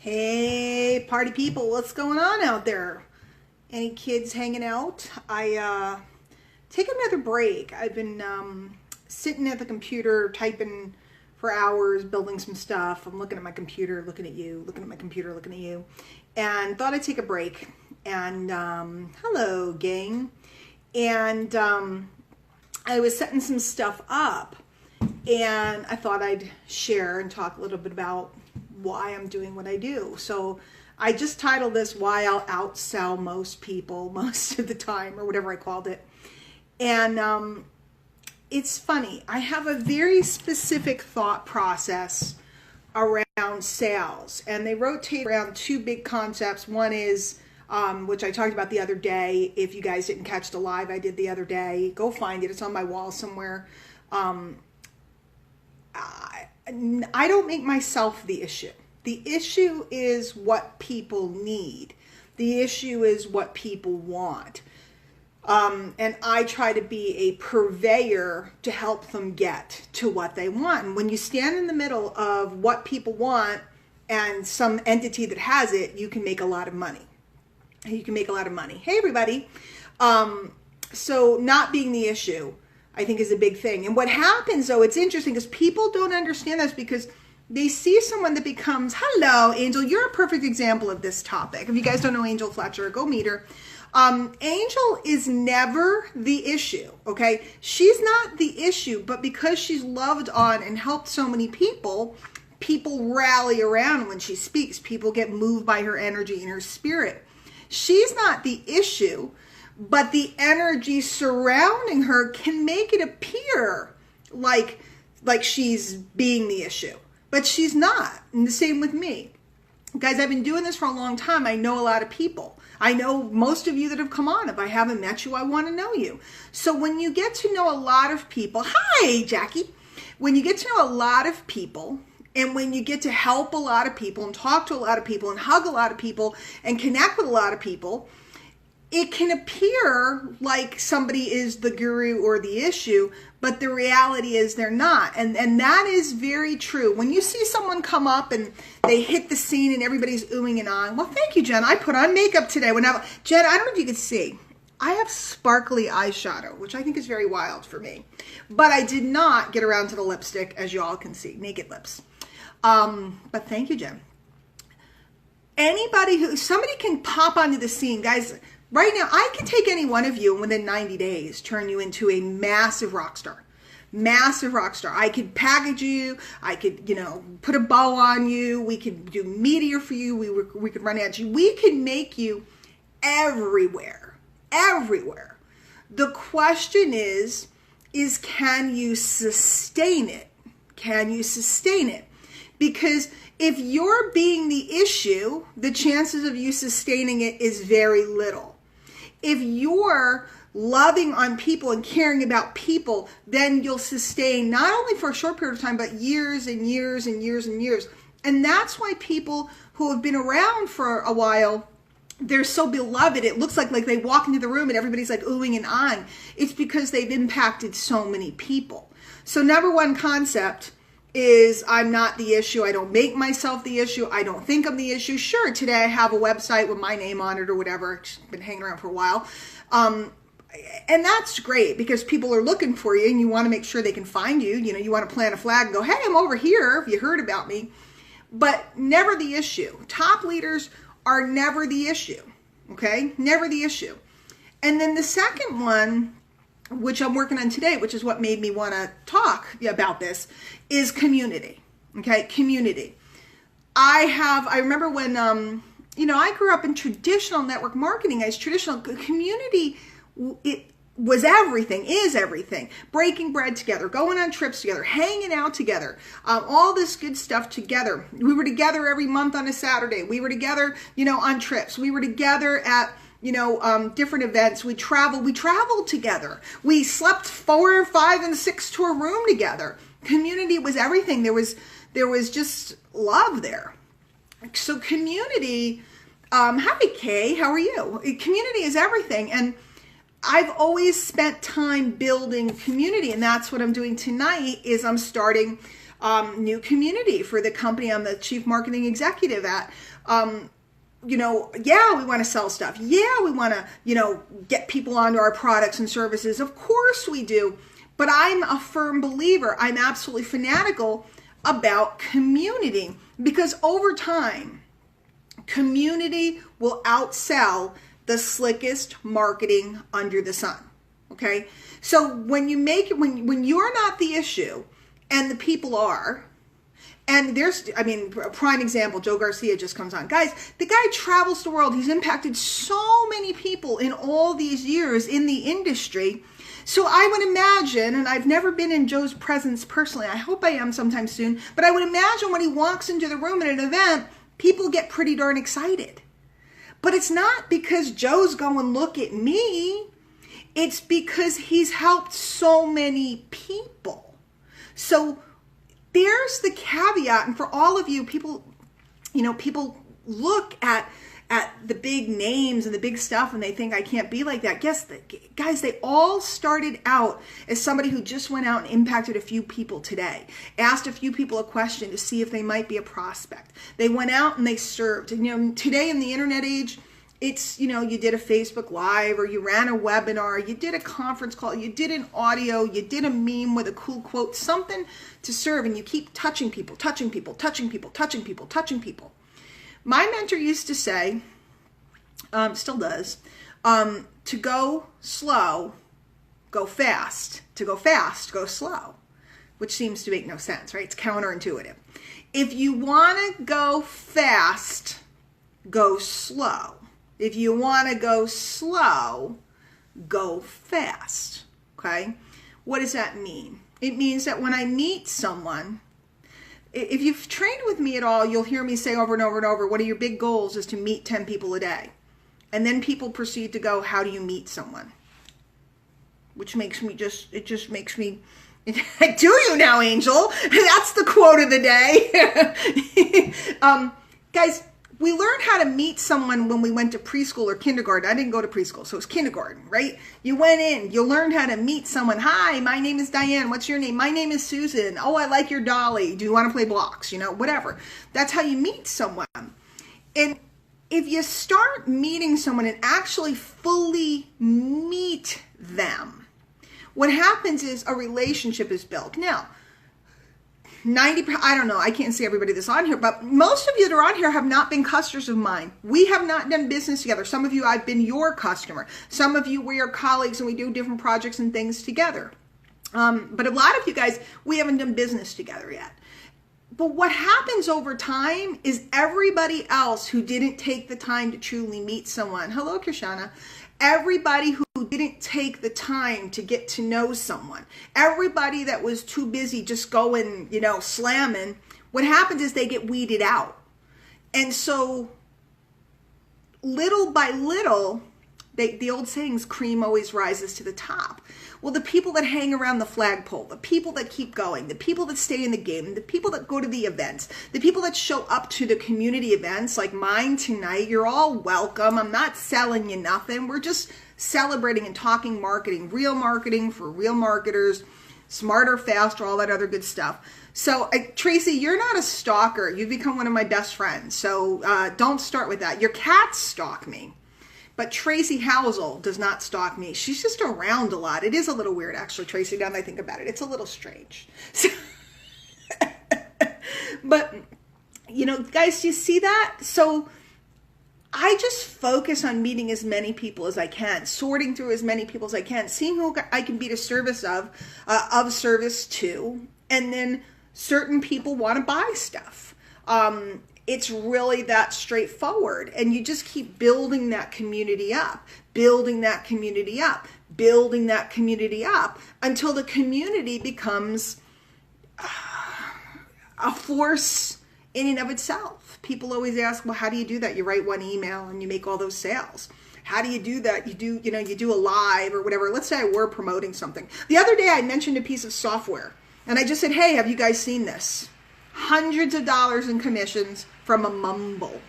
Hey, party people, what's going on out there? Any kids hanging out? I take another break. I've been sitting at the computer typing for hours, building some stuff. I'm looking at my computer, looking at you, looking at my computer, looking at you, and thought I'd take a break. And hello, gang. And I was setting some stuff up, and I thought I'd share and talk a little bit about why I'm doing what I do. So I just titled this "Why I'll Outsell Most People Most of the Time," or whatever I called it. And it's funny. I have a very specific thought process around sales, and they rotate around two big concepts. One is which I talked about the other day. If you guys didn't catch the live I did the other day, go find it. It's on my wall somewhere. I don't make myself the issue. The issue is what people need. The issue is what people want. And I try to be a purveyor to help them get to what they want. And when you stand in the middle of what people want and some entity that has it, you can make a lot of money. You can make a lot of money. Hey, everybody. So not being the issue, I think, is a big thing. And what happens, though, it's interesting because people don't understand this, because they see someone that becomes, hello, Angel, you're a perfect example of this topic. If you guys don't know Angel Fletcher, go meet her. Angel is never the issue, okay? She's not the issue, but because she's loved on and helped so many people, people rally around when she speaks. People get moved by her energy and her spirit. She's not the issue, but the energy surrounding her can make it appear like she's being the issue, but she's not. And the same with me. Guys, I've been doing this for a long time. I know a lot of people. I know most of you that have come on. If I haven't met you, I want to know you. So when you get to know a lot of people, hi, Jackie. When you get to know a lot of people, and when you get to help a lot of people and talk to a lot of people and hug a lot of people and connect with a lot of people, it can appear like somebody is the guru or the issue, but the reality is they're not. And that is very true. When you see someone come up and they hit the scene and everybody's oohing and ahhing, well, thank you, Jen. I put on makeup today. Jen, I don't know if you can see. I have sparkly eyeshadow, which I think is very wild for me. But I did not get around to the lipstick, as you all can see, naked lips. But thank you, Jen. Somebody can pop onto the scene, guys. Right now, I can take any one of you and within 90 days turn you into a massive rock star. Massive rock star. I could package you. I could, put a bow on you. We could do media for you. We could run at you. We could make you everywhere. Everywhere. The question is can you sustain it? Can you sustain it? Because if you're being the issue, the chances of you sustaining it is very little. If you're loving on people and caring about people, then you'll sustain not only for a short period of time, but years and years and years and years. And that's why people who have been around for a while, they're so beloved. It looks like they walk into the room and everybody's like oohing and ahhing. It's because they've impacted so many people. So number one concept is I'm not the issue. I don't make myself the issue. I don't think I'm the issue. Sure, today I have a website with my name on it or whatever. It's been hanging around for a while. And that's great because people are looking for you and you want to make sure they can find you. You want to plant a flag and go, hey, I'm over here if you heard about me. But never the issue. Top leaders are never the issue. Okay? Never the issue. And then the second one, which I'm working on today, which is what made me want to talk about this, is community. Okay, community. I remember when, I grew up in traditional network marketing. As traditional community, it was everything, is everything. Breaking bread together, going on trips together, hanging out together, all this good stuff together. We were together every month on a Saturday. We were together, on trips. We were together at different events. We traveled together. We slept 4, 5, and 6 to a room together. Community was everything. There was just love there. So community, hi Kay, how are you? Community is everything. And I've always spent time building community, and that's what I'm doing tonight is I'm starting new community for the company I'm the chief marketing executive at. Yeah, we want to sell stuff. Yeah, we want to, get people onto our products and services. Of course we do. But I'm a firm believer. I'm absolutely fanatical about community, because over time, community will outsell the slickest marketing under the sun. Okay? So when you're not the issue and the people are, and a prime example, Joe Garcia just comes on. Guys, the guy travels the world. He's impacted so many people in all these years in the industry. So I would imagine, and I've never been in Joe's presence personally, I hope I am sometime soon, but I would imagine when he walks into the room at an event, people get pretty darn excited. But it's not because Joe's going, look at me. It's because he's helped so many people. So there's the caveat. And for all of you, people look at the big names and the big stuff and they think I can't be like that. Guys, they all started out as somebody who just went out and impacted a few people today, asked a few people a question to see if they might be a prospect. They went out and they served. And, today in the internet age, it's, you did a Facebook Live, or you ran a webinar, you did a conference call, you did an audio, you did a meme with a cool quote, something to serve, and you keep touching people, touching people, touching people, touching people, touching people. My mentor used to say, still does, to go slow, go fast. To go fast, go slow, which seems to make no sense, right? It's counterintuitive. If you want to go fast, go slow. If you want to go slow, go fast, okay? What does that mean? It means that when I meet someone, if you've trained with me at all, you'll hear me say over and over and over, one of your big goals is to meet 10 people a day. And then people proceed to go, how do you meet someone? Which makes me I do you now, Angel. That's the quote of the day. Guys, we learned how to meet someone when we went to preschool or kindergarten. I didn't go to preschool, so it was kindergarten, right? You went in, you learned how to meet someone. Hi, my name is Diane. What's your name? My name is Susan. Oh, I like your dolly. Do you want to play blocks? Whatever. That's how you meet someone. And if you start meeting someone and actually fully meet them, what happens is a relationship is built. Now, 90%, I don't know, I can't see everybody that's on here, but most of you that are on here have not been customers of mine. We have not done business together. Some of you, I've been your customer. Some of you, we are colleagues and we do different projects and things together. But a lot of you guys, we haven't done business together yet. But what happens over time is everybody else who didn't take the time to truly meet someone, hello, Krishana, everybody who didn't take the time to get to know someone, everybody that was too busy just going, slamming, what happens is they get weeded out. And so little by little, the old saying is cream always rises to the top. Well, the people that hang around the flagpole, the people that keep going, the people that stay in the game, the people that go to the events, the people that show up to the community events like mine tonight, you're all welcome. I'm not selling you nothing. We're just celebrating and talking marketing for real marketers, smarter, faster, all that other good stuff. So Tracy, you're not a stalker. You've become one of my best friends. So don't start with that. Your cats stalk me. But Tracy Housel does not stalk me. She's just around a lot. It is a little weird, actually, Tracy, now that I think about it. It's a little strange. So, but, guys, you see that? So I just focus on meeting as many people as I can, sorting through as many people as I can, seeing who I can be of service to, and then certain people want to buy stuff. It's really that straightforward. And you just keep building that community up, building that community up, building that community up until the community becomes a force in and of itself. People always ask, well, how do you do that? You write one email and you make all those sales. How do you do that? You do a live or whatever. Let's say we're promoting something. The other day I mentioned a piece of software and I just said, hey, have you guys seen this? Hundreds of dollars in commissions from a mumble.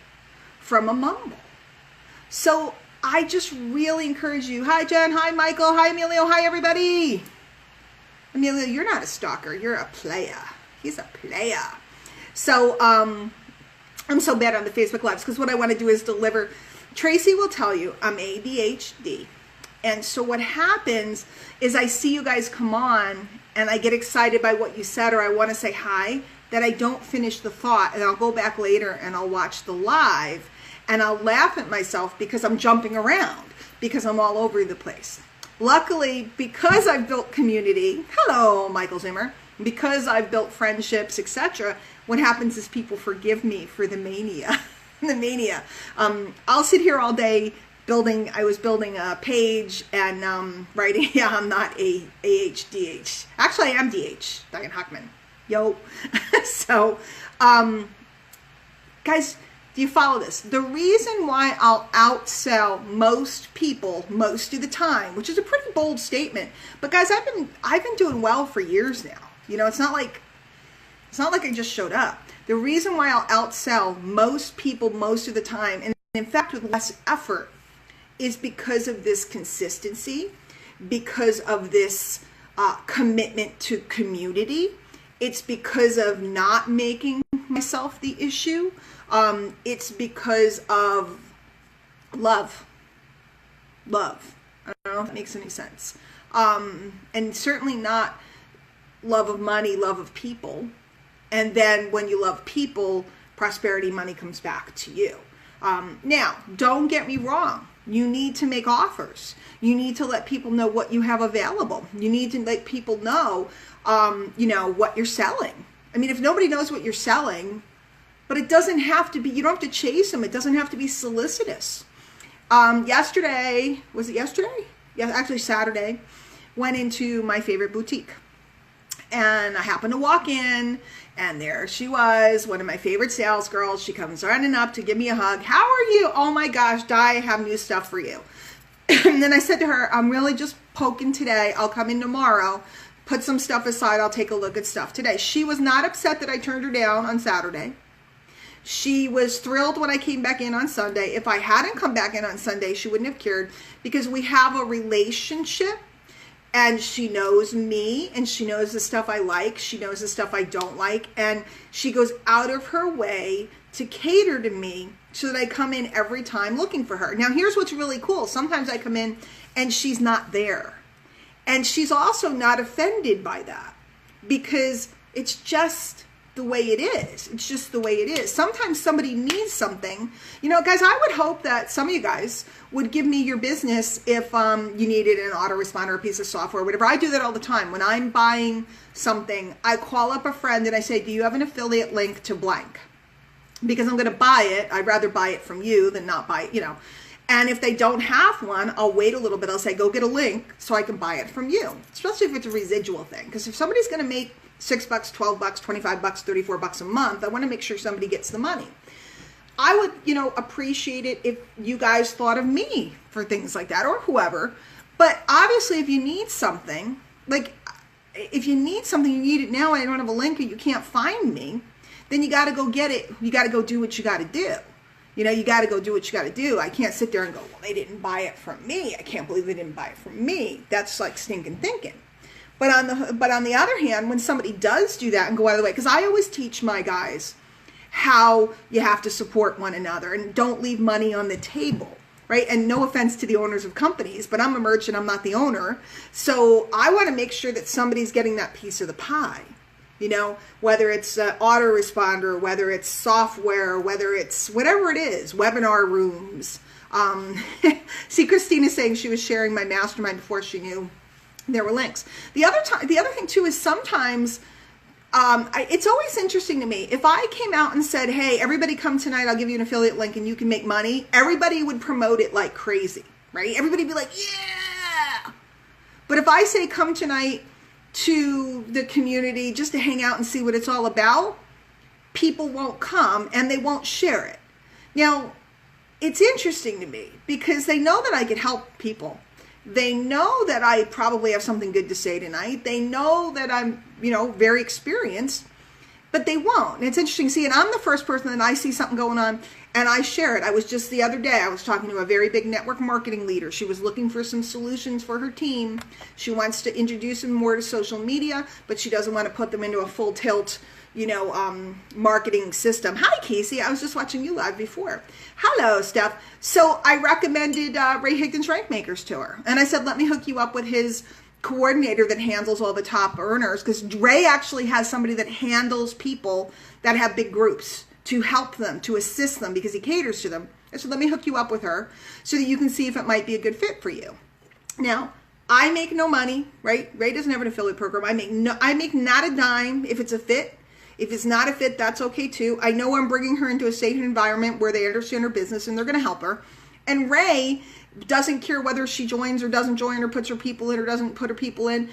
So I just really encourage you. Hi, Jen. Hi, Michael. Hi, Emilio. Hi, everybody. Emilio, you're not a stalker. You're a player. He's a player. So I'm so bad on the Facebook Lives because what I want to do is deliver. Tracy will tell you I'm ADHD. And so what happens is I see you guys come on and I get excited by what you said, or I want to say hi, that I don't finish the thought, and I'll go back later and I'll watch the live and I'll laugh at myself because I'm jumping around, because I'm all over the place. Luckily, because I've built community, hello, Michael Zimmer, because I've built friendships, etc., what happens is people forgive me for the mania. The mania. I'll sit here all day I was building a page and writing, yeah, I'm not AHDH. Actually, I am DH, Diane Hockman. Yo. So, guys, do you follow this? The reason why I'll outsell most people most of the time, which is a pretty bold statement, but guys, I've been doing well for years now. You know, it's not like I just showed up. The reason why I'll outsell most people most of the time, and in fact with less effort, is because of this consistency, because of this commitment to community. It's because of not making myself the issue. It's because of love. Love. I don't know if that makes any sense. And certainly not love of money, love of people. And then when you love people, prosperity, money comes back to you. Now, don't get me wrong. You need to make offers. You need to let people know what you have available. You need to let people know, what you're selling. I mean, if nobody knows what you're selling, but it doesn't have to be, you don't have to chase them. It doesn't have to be solicitous. Yesterday, was it yesterday? Yeah, actually Saturday, went into my favorite boutique. And I happened to walk in, and there she was, one of my favorite sales girls. She comes running up to give me a hug. How are you? Oh my gosh, Di, I have new stuff for you. And then I said to her, I'm really just poking today. I'll come in tomorrow, put some stuff aside. I'll take a look at stuff today. She was not upset that I turned her down on Saturday. She was thrilled when I came back in on Sunday. If I hadn't come back in on Sunday, she wouldn't have cared, because we have a relationship. And she knows me, and she knows the stuff I like. She knows the stuff I don't like. And she goes out of her way to cater to me so that I come in every time looking for her. Now, here's what's really cool. Sometimes I come in and she's not there. And she's also not offended by that, because it's just the way it is. It's just the way it is. Sometimes somebody needs something. You know, guys, I would hope that some of you guys would give me your business if you needed an autoresponder, a piece of software, whatever. I do that all the time. When I'm buying something, I call up a friend and I say, do you have an affiliate link to blank? Because I'm going to buy it. I'd rather buy it from you than not buy it, And if they don't have one, I'll wait a little bit. I'll say, go get a link so I can buy it from you. Especially if it's a residual thing. Because if somebody's going to make $6, $12, $25, $34 a month, I want to make sure somebody gets the money. I would, appreciate it if you guys thought of me for things like that, or whoever. But obviously, if you need something, you need it now and I don't have a link or you can't find me, then you got to go get it. You got to go do what you got to do. You got to go do what you got to do. I can't sit there and go, well, they didn't buy it from me. I can't believe they didn't buy it from me. That's like stinking thinking. But on the other hand, when somebody does do that and go out of the way, because I always teach my guys how you have to support one another and don't leave money on the table, right? And no offense to the owners of companies, but I'm a merchant, I'm not the owner. So I want to make sure that somebody's getting that piece of the pie, whether it's an autoresponder, whether it's software, whether it's whatever it is, webinar rooms. See, Christina's saying she was sharing my mastermind before she knew there were links. The other thing too is sometimes it's always interesting to me. If I came out and said, hey, everybody come tonight, I'll give you an affiliate link and you can make money, everybody would promote it like crazy, right? Everybody would be like, yeah. But if I say come tonight to the community just to hang out and see what it's all about, people won't come and they won't share it. Now, it's interesting to me because they know that I could help people. They know that I probably have something good to say tonight. They know that I'm, very experienced. but they won't. And it's interesting. See, and I'm the first person that I see something going on and I share it. I was just the other day, I was talking to a very big network marketing leader. She was looking for some solutions for her team. She wants to introduce them more to social media, but she doesn't want to put them into a full tilt, marketing system. Hi, Casey. I was just watching you live before. Hello, Steph. So I recommended Ray Higdon's Rank Makers to her. And I said, let me hook you up with his coordinator that handles all the top earners, because Ray actually has somebody that handles people that have big groups to help them, to assist them, because he caters to them. I said, let me hook you up with her so that you can see if it might be a good fit for you. Now, I make no money, right? Ray doesn't have an affiliate program. I make not a dime if it's a fit. If it's not a fit, that's okay too. I know I'm bringing her into a safe environment where they understand her business and they're going to help her. And Ray doesn't care whether she joins or doesn't join or puts her people in or doesn't put her people in.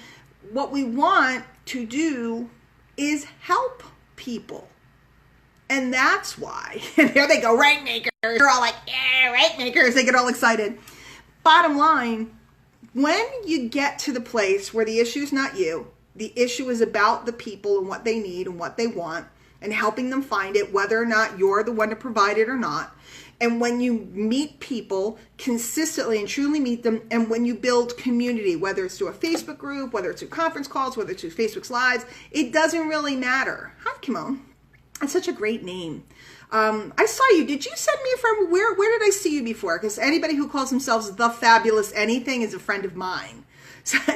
What we want to do is help people. And that's why, and there they go, rank makers. They're all like, yeah, rank makers. They get all excited. Bottom line, when you get to the place where the issue is not you, the issue is about the people and what they need and what they want and helping them find it, whether or not you're the one to provide it or not. And when you meet people consistently and truly meet them, and when you build community, whether it's through a Facebook group, whether it's through conference calls, whether it's through Facebook's lives, it doesn't really matter. Hi, Kimon. That's such a great name. I saw you. Did you send me from where did I see you before? Because anybody who calls themselves the Fabulous Anything is a friend of mine.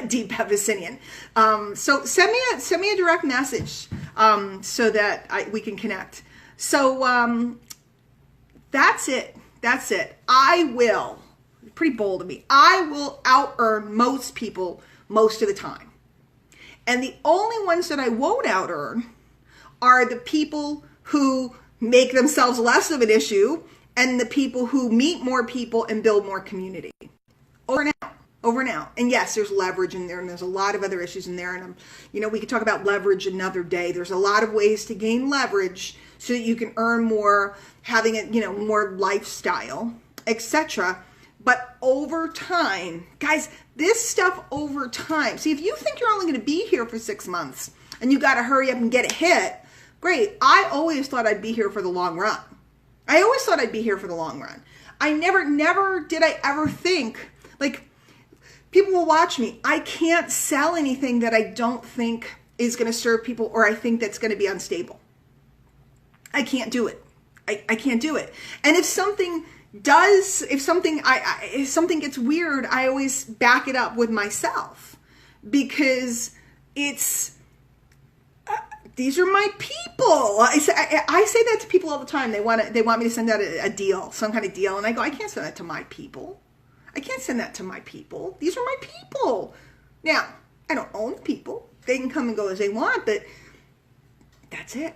Deep Abyssinian. So send me a direct message so that we can connect. So that's it. That's it. I will, pretty bold of me, I will out-earn most people most of the time. And the only ones that I won't out-earn are the people who make themselves less of an issue and the people who meet more people and build more community. Over and out. And yes, there's leverage in there, and there's a lot of other issues in there. And we could talk about leverage another day. There's a lot of ways to gain leverage so that you can earn more, having a more lifestyle, etc. But over time, guys, this stuff over time. See, if you think you're only going to be here for 6 months and you got to hurry up and get a hit, great. I always thought I'd be here for the long run. I always thought I'd be here for the long run. I never did I ever think, like, people will watch me. I can't sell anything that I don't think is going to serve people or I think that's going to be unstable. I can't do it. I can't do it. And if something gets weird, I always back it up with myself because these are my people. I say that to people all the time. They want me to send out a deal, some kind of deal. And I go, I can't send that to my people. I can't send that to my people. These are my people. Now, I don't own the people. They can come and go as they want, but that's it.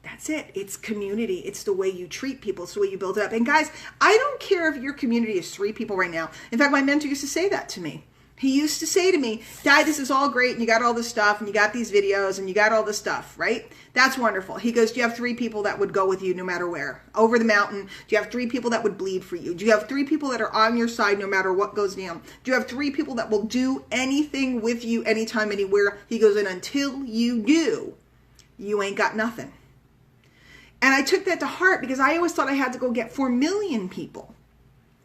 That's it. It's community. It's the way you treat people. It's the way you build it up. And guys, I don't care if your community is 3 people right now. In fact, my mentor used to say that to me. He used to say to me, Di, this is all great, and you got all this stuff, and you got these videos, and you got all this stuff, right? That's wonderful. He goes, do you have 3 people that would go with you no matter where? Over the mountain? Do you have 3 people that would bleed for you? Do you have 3 people that are on your side no matter what goes down? Do you have 3 people that will do anything with you anytime, anywhere? He goes, and until you do, you ain't got nothing. And I took that to heart because I always thought I had to go get 4 million people,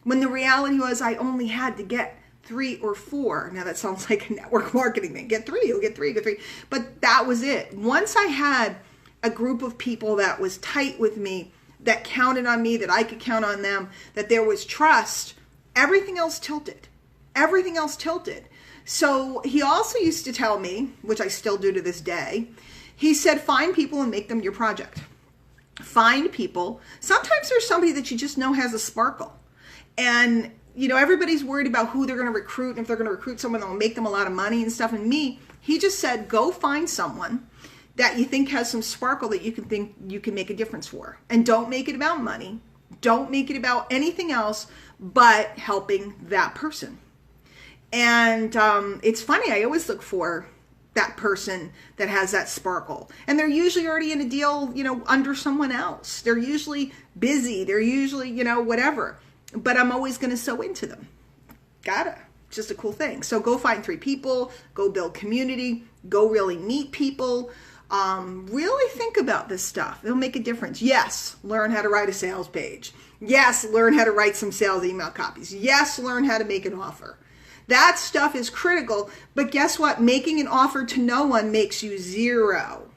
when the reality was I only had to get 3 or 4. Now that sounds like a network marketing thing. Get 3, you'll get 3, get 3. But that was it. Once I had a group of people that was tight with me, that counted on me, that I could count on them, that there was trust, everything else tilted. Everything else tilted. So he also used to tell me, which I still do to this day, he said, find people and make them your project. Find people. Sometimes there's somebody that you just know has a sparkle. And everybody's worried about who they're going to recruit, and if they're going to recruit someone that will make them a lot of money and stuff. And he just said, go find someone that you think has some sparkle that you can think you can make a difference for. And don't make it about money. Don't make it about anything else but helping that person. And it's funny, I always look for that person that has that sparkle. And they're usually already in a deal, under someone else. They're usually busy. They're usually, whatever. But I'm always going to sew into them. Gotta. Just a cool thing. So go find 3 people. Go build community. Go really meet people. Really think about this stuff. It'll make a difference. Yes, learn how to write a sales page. Yes, learn how to write some sales email copies. Yes, learn how to make an offer. That stuff is critical, but guess what? Making an offer to no one makes you zero,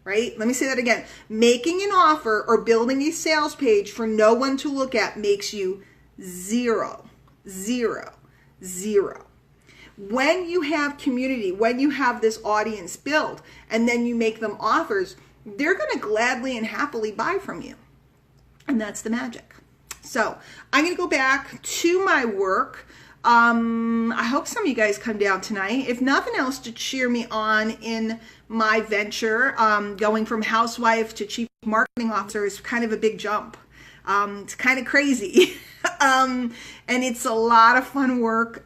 right? Let me say that again. Making an offer or building a sales page for no one to look at makes you zero, zero, zero. When you have community, when you have this audience built, and then you make them offers, they're going to gladly and happily buy from you. And that's the magic. So I'm going to go back to my work. I hope some of you guys come down tonight. If nothing else, to cheer me on in my venture. Going from housewife to chief marketing officer is kind of a big jump. It's kind of crazy. And it's a lot of fun work.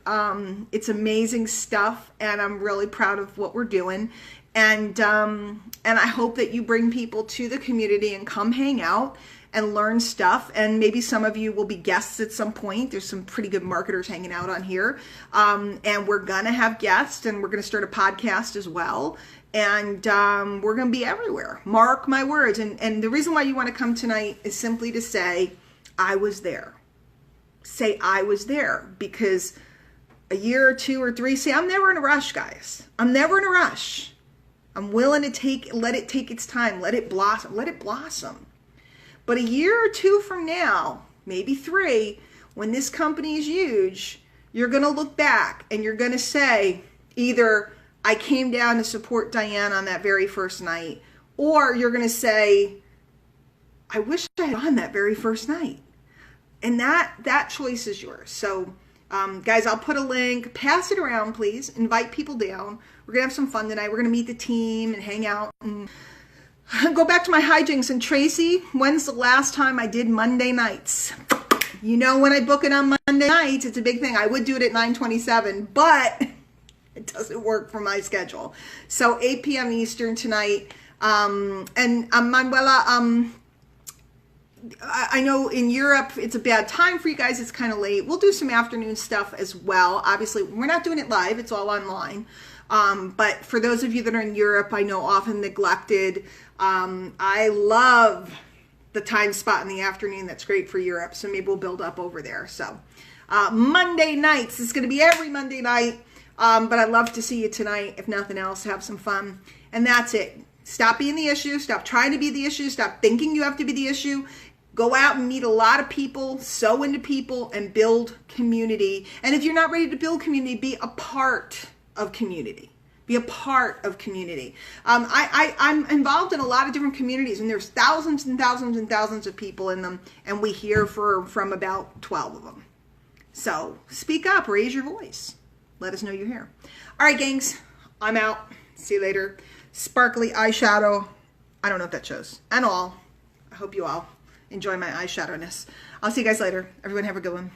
It's amazing stuff, and I'm really proud of what we're doing. And I hope that you bring people to the community and come hang out and learn stuff. And maybe some of you will be guests at some point. There's some pretty good marketers hanging out on here. And we're gonna have guests, and we're gonna start a podcast as well. And we're going to be everywhere. Mark my words. And the reason why you want to come tonight is simply to say, I was there. Say, I was there. Because a year or 2 or 3, say, I'm never in a rush, guys. I'm never in a rush. I'm willing to let it take its time. Let it blossom. Let it blossom. But a year or 2 from now, maybe 3, when this company is huge, you're going to look back and you're going to say, either I came down to support Diane on that very first night, or you're going to say, I wish I had gone that very first night. And that choice is yours. So, guys, I'll put a link. Pass it around, please. Invite people down. We're going to have some fun tonight. We're going to meet the team and hang out and go back to my hijinks. And Tracy, when's the last time I did Monday nights? You know, when I book it on Monday nights, it's a big thing. I would do it at 9:27, but it doesn't work for my schedule. So 8 p.m. Eastern tonight. And Manuela, I know in Europe it's a bad time for you guys. It's kind of late. We'll do some afternoon stuff as well. Obviously, we're not doing it live. It's all online. But for those of you that are in Europe, I know often neglected. I love the time spot in the afternoon. That's great for Europe. So maybe we'll build up over there. So Monday nights. It's going to be every Monday night. But I'd love to see you tonight. If nothing else, have some fun. And that's it. Stop being the issue. Stop trying to be the issue. Stop thinking you have to be the issue. Go out and meet a lot of people, sow into people, and build community. And if you're not ready to build community, be a part of community. Be a part of community. I'm involved in a lot of different communities, and there's thousands and thousands and thousands of people in them, and we hear from about 12 of them. So speak up, raise your voice. Let us know you're here. All right, gangs, I'm out. See you later. Sparkly eyeshadow. I don't know if that shows. And all. I hope you all enjoy my eyeshadowness. I'll see you guys later. Everyone have a good one.